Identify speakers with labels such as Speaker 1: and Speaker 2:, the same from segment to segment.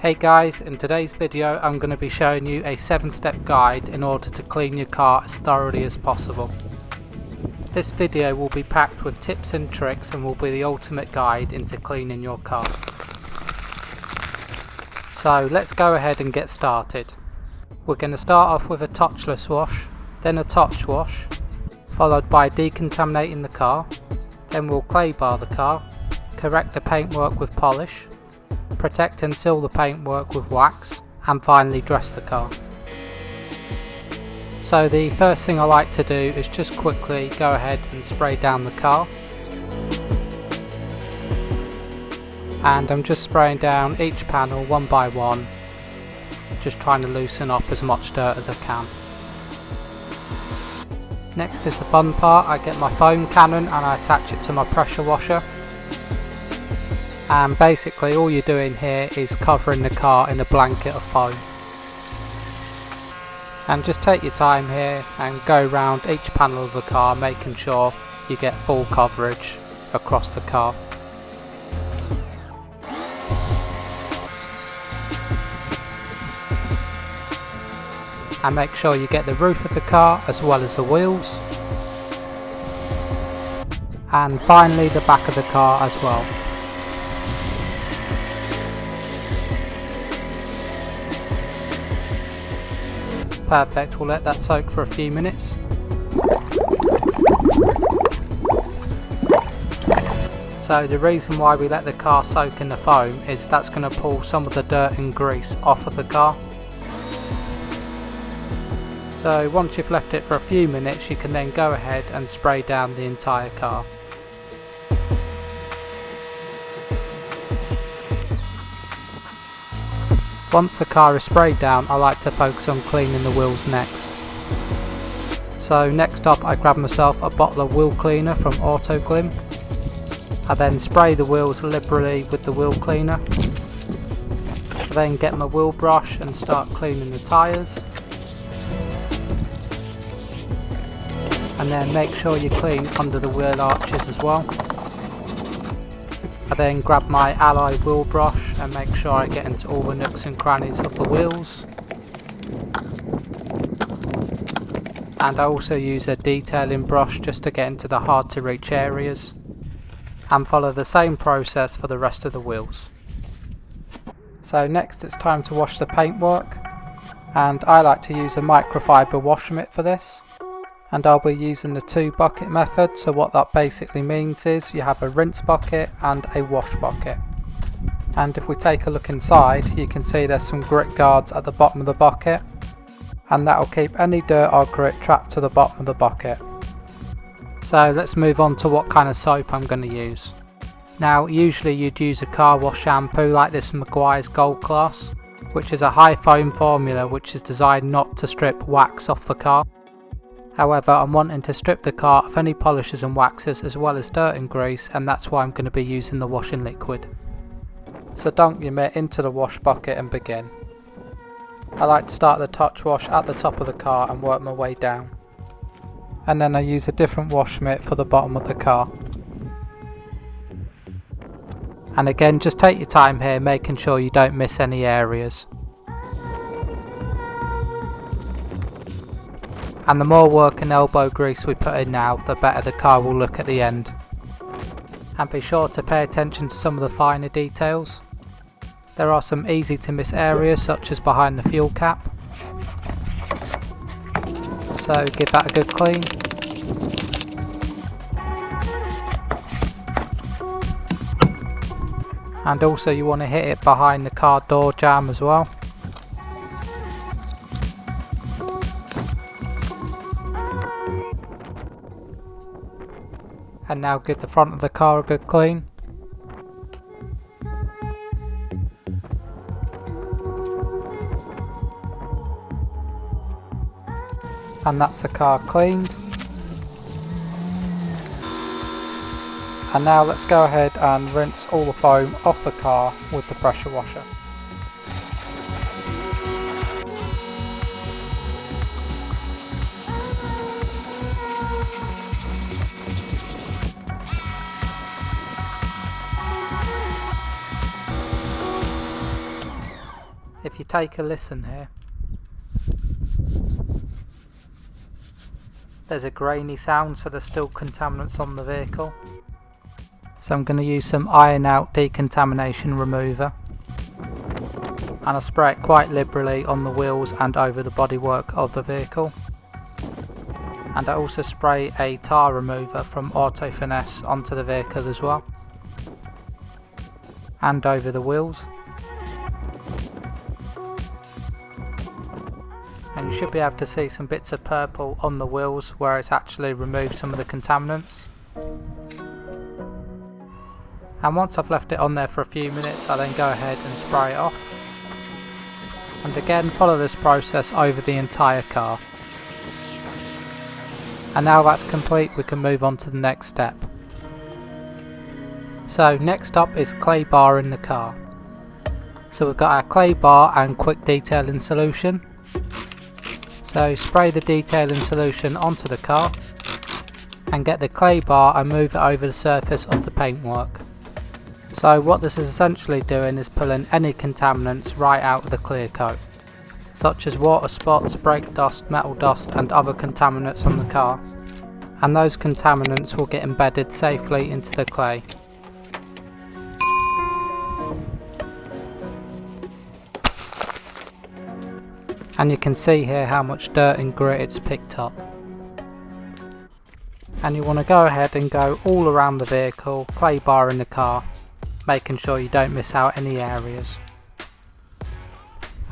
Speaker 1: Hey guys, in today's video I'm going to be showing you a 7-step guide in order to clean your car as thoroughly as possible. This video will be packed with tips and tricks and will be the ultimate guide into cleaning your car. So let's go ahead and get started. We're going to start off with a touchless wash, then a touch wash, followed by decontaminating the car, then we'll clay bar the car, correct the paintwork with polish, protect and seal the paintwork with wax, and finally dress the car. So the first thing I like to do is just quickly go ahead and spray down the car. And I'm just spraying down each panel one by one, just trying to loosen up as much dirt as I can. Next is the fun part. I get my foam cannon and I attach it to my pressure washer. And basically all you're doing here is covering the car in a blanket of foam. And just take your time here and go around each panel of the car, making sure you get full coverage across the car. And make sure you get the roof of the car as well as the wheels. And finally the back of the car as well. Perfect, we'll let that soak for a few minutes. So the reason why we let the car soak in the foam is that's going to pull some of the dirt and grease off of the car. So once you've left it for a few minutes, you can then go ahead and spray down the entire car. Once the car is sprayed down, I like to focus on cleaning the wheels next. So next up I grab myself a bottle of wheel cleaner from Autoglym. I then spray the wheels liberally with the wheel cleaner. I then get my wheel brush and start cleaning the tyres. And then make sure you clean under the wheel arches as well. I then grab my alloy wheel brush and make sure I get into all the nooks and crannies of the wheels. And I also use a detailing brush just to get into the hard to reach areas. And follow the same process for the rest of the wheels. So next it's time to wash the paintwork. And I like to use a microfiber wash mitt for this. And I'll be using the 2 bucket method. So what that basically means is you have a rinse bucket and a wash bucket. And if we take a look inside, you can see there's some grit guards at the bottom of the bucket, and that will keep any dirt or grit trapped to the bottom of the bucket. So let's move on to what kind of soap I'm going to use. Now usually you'd use a car wash shampoo like this Maguire's Gold Class, which is a high foam formula which is designed not to strip wax off the car. However, I'm wanting to strip the car of any polishes and waxes as well as dirt and grease, and that's why I'm going to be using the washing liquid. So dunk your mitt into the wash bucket and begin. I like to start the touch wash at the top of the car and work my way down. And then I use a different wash mitt for the bottom of the car. And again, just take your time here, making sure you don't miss any areas. And the more work and elbow grease we put in now, the better the car will look at the end. And be sure to pay attention to some of the finer details. There are some easy to miss areas such as behind the fuel cap. So give that a good clean. And also you want to hit it behind the car door jamb as well. And now give the front of the car a good clean. And that's the car cleaned. And now let's go ahead and rinse all the foam off the car with the pressure washer. If you take a listen here, there's a grainy sound, so there's still contaminants on the vehicle. So I'm going to use some iron out decontamination remover, and I spray it quite liberally on the wheels and over the bodywork of the vehicle. And I also spray a tar remover from Auto Finesse onto the vehicle as well, and over the wheels. And you should be able to see some bits of purple on the wheels where it's actually removed some of the contaminants. And once I've left it on there for a few minutes, I then go ahead and spray it off. And again, follow this process over the entire car. And now that's complete, we can move on to the next step. So next up is clay bar in the car. So we've got our clay bar and quick detailing solution. So spray the detailing solution onto the car and get the clay bar and move it over the surface of the paintwork. So what this is essentially doing is pulling any contaminants right out of the clear coat, such as water spots, brake dust, metal dust and other contaminants on the car, and those contaminants will get embedded safely into the clay. And you can see here how much dirt and grit it's picked up. And you want to go ahead and go all around the vehicle, clay bar in the car, making sure you don't miss out any areas.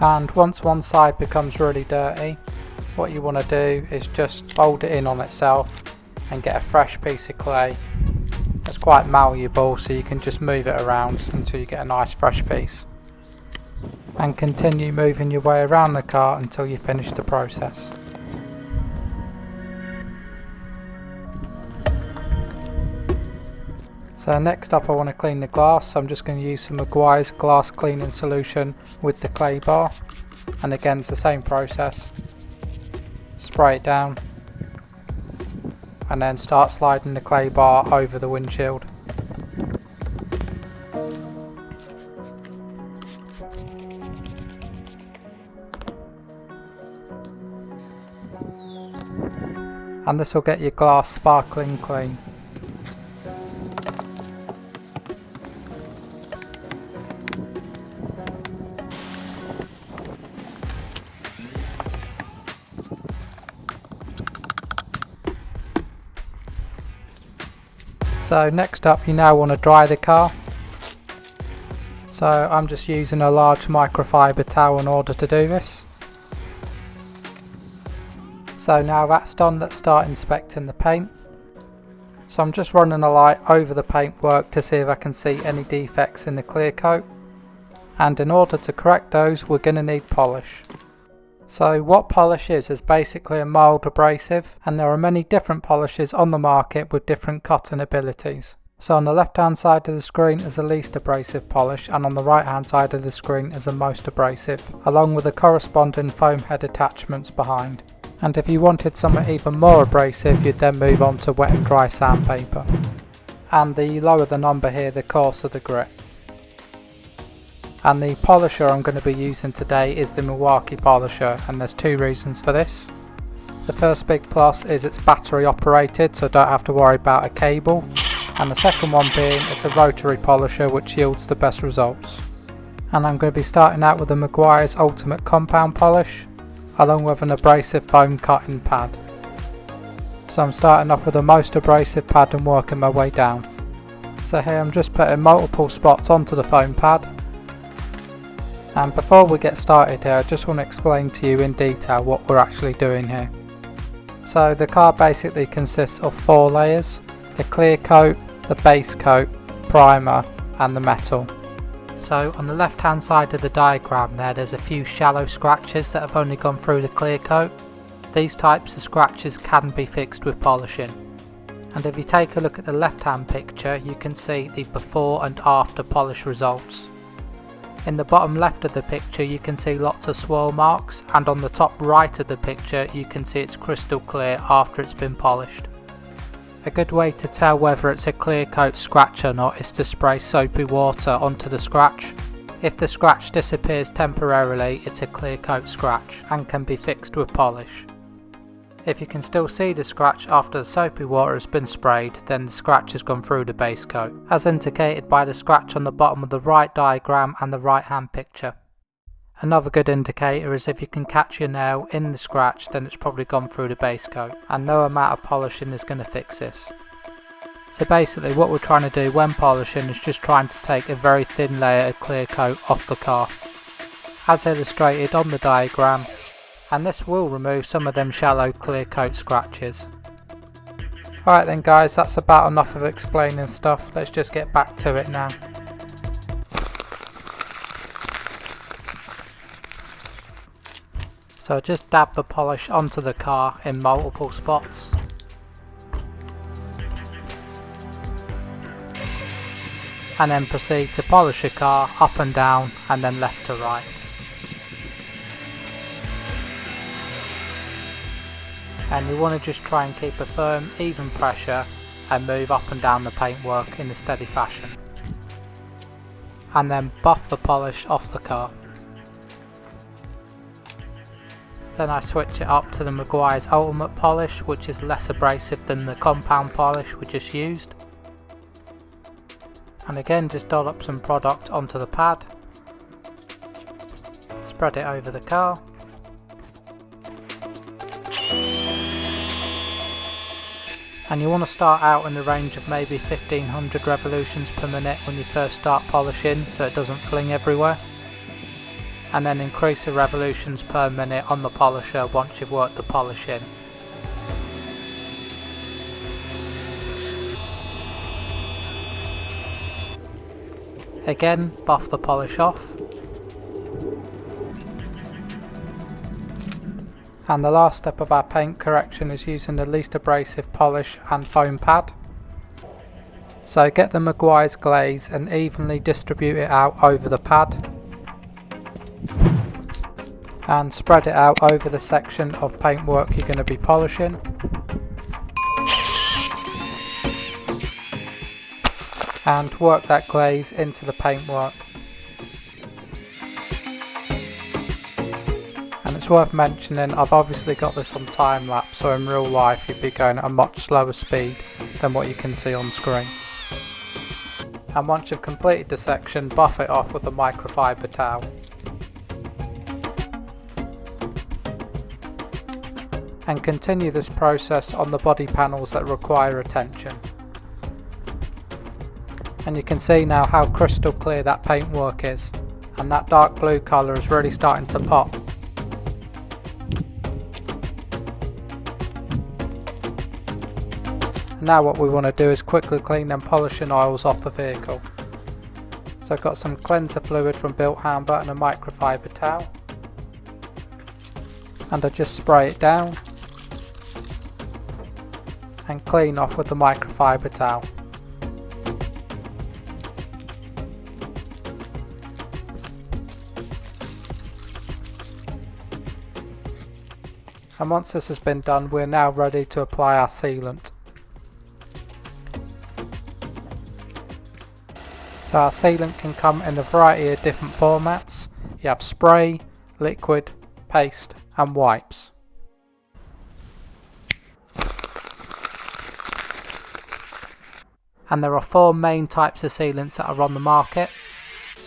Speaker 1: And once one side becomes really dirty, what you want to do is just fold it in on itself and get a fresh piece of clay that's quite malleable, so you can just move it around until you get a nice fresh piece. And continue moving your way around the car until you finish the process. So next up I want to clean the glass, so I'm just going to use some Maguire's glass cleaning solution with the clay bar, and again it's the same process. Spray it down and then start sliding the clay bar over the windshield. And this will get your glass sparkling clean. So next up, you now want to dry the car. So I'm just using a large microfiber towel in order to do this. So now that's done, let's start inspecting the paint. So I'm just running a light over the paintwork to see if I can see any defects in the clear coat. And in order to correct those, we're going to need polish. So what polish is basically a mild abrasive, and there are many different polishes on the market with different cutting abilities. So on the left hand side of the screen is the least abrasive polish, and on the right hand side of the screen is the most abrasive, along with the corresponding foam head attachments behind. And if you wanted something even more abrasive, you'd then move on to wet and dry sandpaper. And the lower the number here, the coarser the grit. And the polisher I'm going to be using today is the Milwaukee polisher, and there's two reasons for this. The first big plus is it's battery operated, so don't have to worry about a cable. And the second one being it's a rotary polisher, which yields the best results. And I'm going to be starting out with the Maguire's Ultimate Compound Polish, along with an abrasive foam cutting pad. So I'm starting off with the most abrasive pad and working my way down. So here I'm just putting multiple spots onto the foam pad. And before we get started here, I just want to explain to you in detail what we're actually doing here. So the car basically consists of 4 layers: the clear coat, the base coat, primer and the metal. So on the left hand side of the diagram there's a few shallow scratches that have only gone through the clear coat. These types of scratches can be fixed with polishing. And if you take a look at the left hand picture, you can see the before and after polish results. In the bottom left of the picture you can see lots of swirl marks, and on the top right of the picture you can see it's crystal clear after it's been polished. A good way to tell whether it's a clear coat scratch or not is to spray soapy water onto the scratch, If the scratch disappears temporarily, it's a clear coat scratch and can be fixed with polish. If you can still see the scratch after the soapy water has been sprayed, then the scratch has gone through the base coat, as indicated by the scratch on the bottom of the right diagram and the right hand picture. Another good indicator is if you can catch your nail in the scratch, then it's probably gone through the base coat, and no amount of polishing is going to fix this. So basically what we're trying to do when polishing is just trying to take a very thin layer of clear coat off the car, as illustrated on the diagram, and this will remove some of them shallow clear coat scratches. Alright then guys, that's about enough of explaining stuff, let's just get back to it now. So just dab the polish onto the car in multiple spots. And then proceed to polish your car up and down and then left to right. And you want to just try and keep a firm, even pressure and move up and down the paintwork in a steady fashion. And then buff the polish off the car. Then I switch it up to the Meguiar's Ultimate Polish, which is less abrasive than the compound polish we just used. And again, just dot up some product onto the pad. Spread it over the car. And you want to start out in the range of maybe 1500 revolutions per minute when you first start polishing, so it doesn't fling everywhere. And then increase the revolutions per minute on the polisher once you've worked the polish in. Again, buff the polish off. And the last step of our paint correction is using the least abrasive polish and foam pad. So get the Meguiar's glaze and evenly distribute it out over the pad. And spread it out over the section of paintwork you're going to be polishing. And work that glaze into the paintwork. And it's worth mentioning, I've obviously got this on time lapse, so in real life you'd be going at a much slower speed than what you can see on screen. And once you've completed the section, buff it off with a microfiber towel. And continue this process on the body panels that require attention. And you can see now how crystal clear that paintwork is, and that dark blue colour is really starting to pop. And now what we want to do is quickly clean them polishing oils off the vehicle. So I've got some cleanser fluid from Built Hamber and a microfiber towel, and I just spray it down and clean off with the microfiber towel. And once this has been done, we're now ready to apply our sealant. So our sealant can come in a variety of different formats. You have spray, liquid, paste and wipes. And there are 4 main types of sealants that are on the market.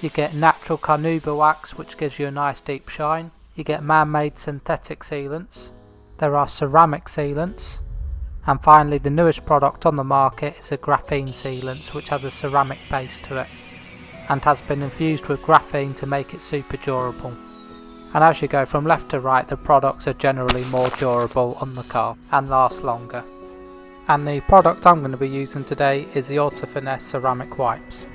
Speaker 1: You get natural carnauba wax, which gives you a nice deep shine. You get man-made synthetic sealants. There are ceramic sealants, and finally the newest product on the market is a graphene sealant, which has a ceramic base to it and has been infused with graphene to make it super durable. And as you go from left to right, the products are generally more durable on the car and last longer. And the product I'm going to be using today is the Auto Finesse ceramic wipes.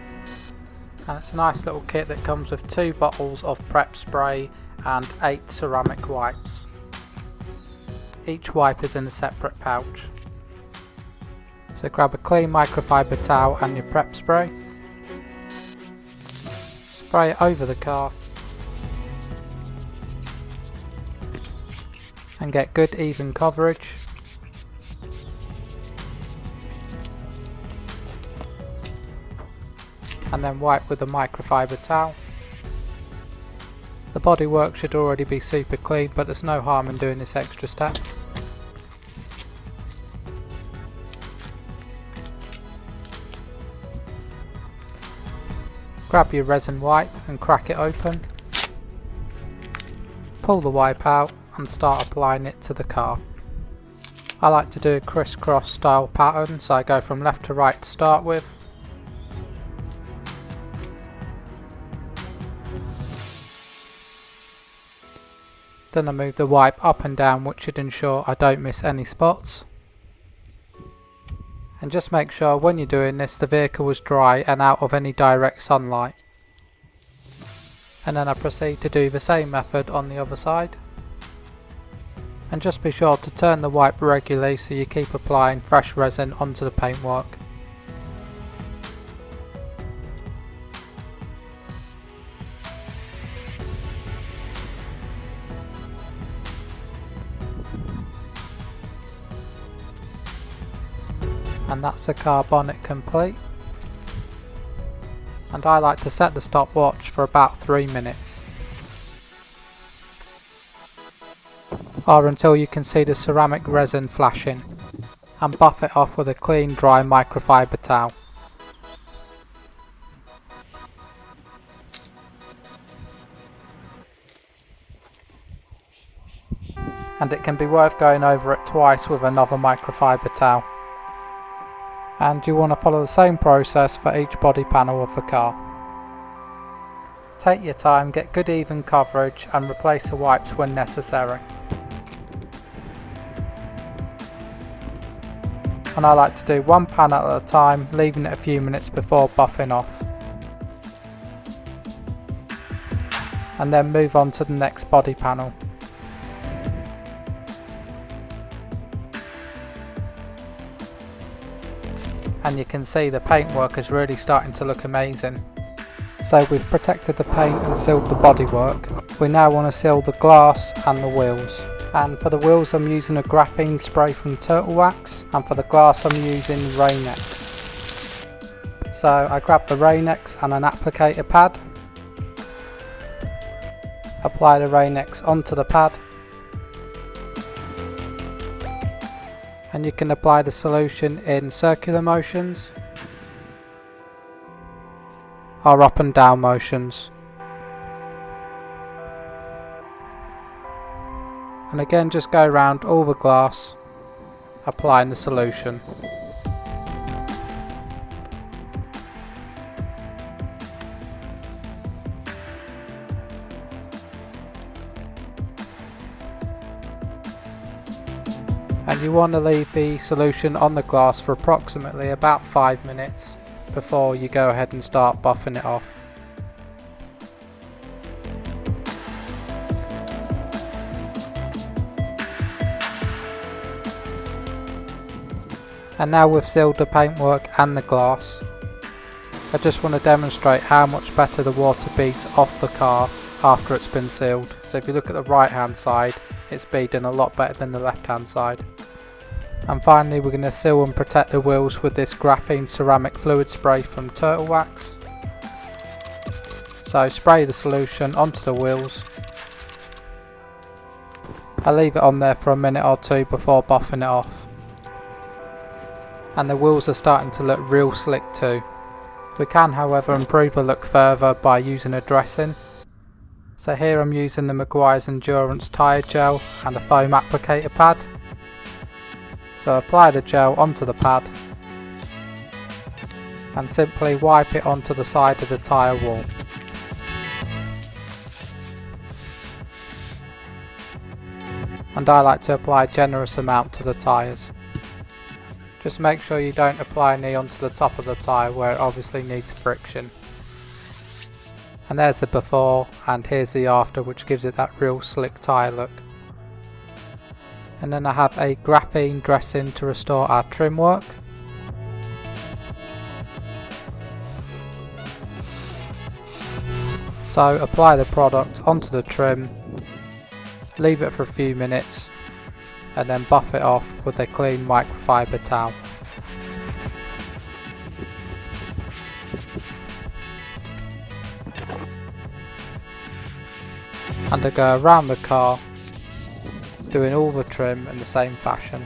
Speaker 1: And it's a nice little kit that comes with 2 bottles of prep spray and 8 ceramic wipes. Each wipe is in a separate pouch. So grab a clean microfiber towel and your prep spray. Spray it over the car. And get good even coverage. And then wipe with a microfiber towel. The bodywork should already be super clean, but there's no harm in doing this extra step. Grab your resin wipe and crack it open. Pull the wipe out and start applying it to the car. I like to do a crisscross style pattern, so I go from left to right to start with. Then I move the wipe up and down, which should ensure I don't miss any spots. And just make sure when you're doing this the vehicle is dry and out of any direct sunlight. And then I proceed to do the same method on the other side. And just be sure to turn the wipe regularly so you keep applying fresh resin onto the paintwork. And that's the car bonnet complete. And I like to set the stopwatch for about 3 minutes. Or until you can see the ceramic resin flashing, and buff it off with a clean dry microfiber towel. And it can be worth going over it twice with another microfiber towel. And you want to follow the same process for each body panel of the car. Take your time, get good even coverage and replace the wipes when necessary. And I like to do one panel at a time, leaving it a few minutes before buffing off. And then move on to the next body panel. And you can see the paintwork is really starting to look amazing. So we've protected the paint and sealed the bodywork. We now want to seal the glass and the wheels. And for the wheels I'm using a graphene spray from Turtle Wax, and for the glass I'm using Rain-X. So I grab the Rain-X and an applicator pad. Apply the Rain-X onto the pad. And you can apply the solution in circular motions or up and down motions. And again just go around all the glass applying the solution. And you want to leave the solution on the glass for approximately about 5 minutes before you go ahead and start buffing it off. And now we've sealed the paintwork and the glass, I just want to demonstrate how much better the water beads off the car after it's been sealed. So if you look at the right hand side, it's beading a lot better than the left hand side. And finally we're going to seal and protect the wheels with this graphene ceramic fluid spray from Turtle Wax. So spray the solution onto the wheels. I leave it on there for a minute or two before buffing it off. And the wheels are starting to look real slick too. We can however improve the look further by using a dressing. So here I'm using the Meguiar's Endurance tyre gel and a foam applicator pad. So apply the gel onto the pad and simply wipe it onto the side of the tyre wall. And I like to apply a generous amount to the tyres. Just make sure you don't apply any onto the top of the tyre where it obviously needs friction. And there's the before and here's the after, which gives it that real slick tyre look. And then I have a graphene dressing to restore our trim work. So apply the product onto the trim, leave it for a few minutes and then buff it off with a clean microfiber towel. and I go around the car doing all the trim in the same fashion.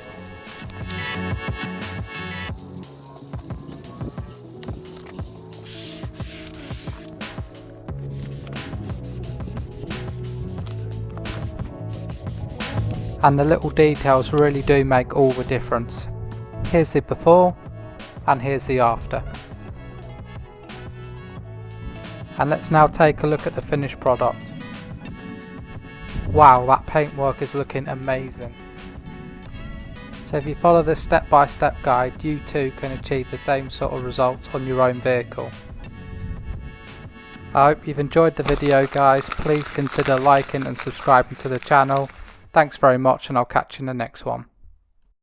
Speaker 1: And the little details really do make all the difference. Here's the before and here's the after. And let's now take a look at the finished product. Wow, that paintwork is looking amazing. So if you follow this step-by-step guide, you too can achieve the same sort of results on your own vehicle. I hope you've enjoyed the video guys. Please consider liking and subscribing to the channel. Thanks very much, and I'll catch you in the next one.